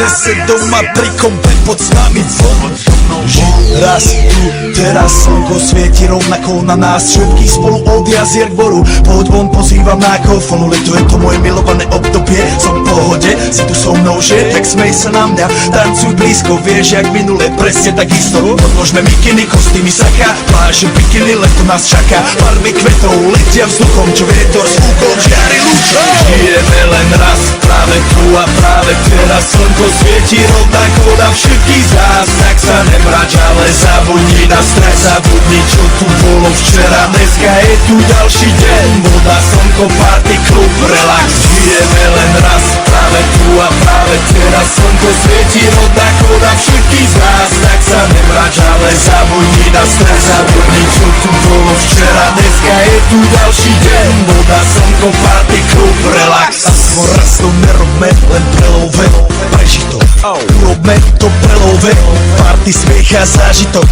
Nese doma pri kompe pod s nami von. Raz tu, teraz slnko svieti rovnako na nás. Všetky spolu od jazier k boru. Poď von, pozývam na kofonu. Leto je to moje milované obdobie. Som v pohode, si tu so mnou, že? Tak smej sa na mňa, tancuj blízko. Vieš, jak minule, presne takisto. Podložme mikiny, kostýmy saka, pláže, bikiny, leto nás čaká. Farby kvetov letia vzduchom, čo vietor s úkom žiari lúčom. Žijeme len raz, práve tu a práve teraz. Slnko svieti rovnako na všetkých z nás. Tak sa nemrač, ale zabudni na stres. Zabudni, čo tu bolo včera. Dneska je tu ďalší deň. Voda, slnko, party, klub, relax. Žijeme len raz, práve tu a práve teraz. Slnko svieti rovnako na všetkých z nás. Tak sa nemrač, ale zabudni na stres. Zabudni, čo tu bolo včera. Dneska je tu ďalší deň. Voda, slnko, party, klub, relax. Aspoň raz to nerobme, len prelove. Preži to, urobme to prelove. Party, smiech a zážitok.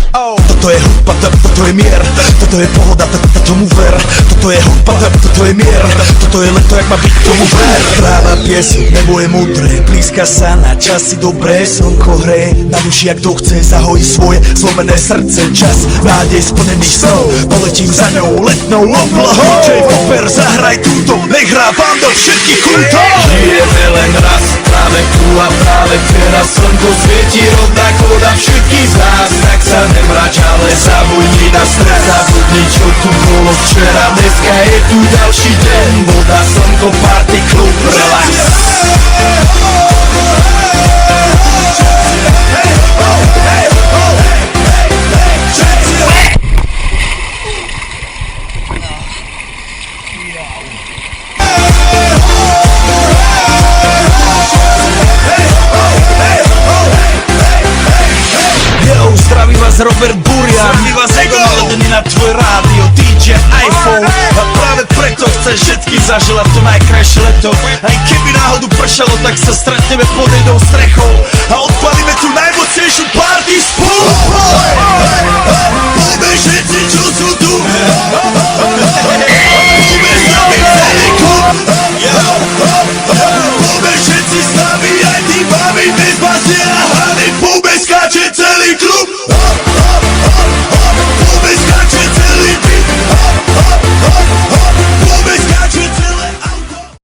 Toto je hudba, toto je mier. Toto je pohoda, tomu ver. Toto je hudba, toto je mier. Toto je leto, jak má byť, tomu ver. Tráva, piesok, nebo je múdre. Blízka sa na časy dobré. Slnko hreje na duši, jak to chce. Zahojí svoje zlomené srdce. Čas nádej splnených snov. Poletím za ňou letnou oblohou. J-Popper, zahraj túto, nech hrá vám do všetkých kútov. Žijeme len raz, práve tu a práve teraz. Slnko svieti rovnako na všetkých z nás. Tak sa nemrač, ale zabudni na stres. Zabudni, čo tu bolo včera. Dneska je tu ďalší deň. Voda, slnko, party, klub, relax. Robert Burian, naladený na tvoj rádio, DJ iPhone. A práve preto chceš všetky zaželať to najkrajšie leto. Aj keby náhodu pršalo, tak sa stretneme pod jednou strechou. A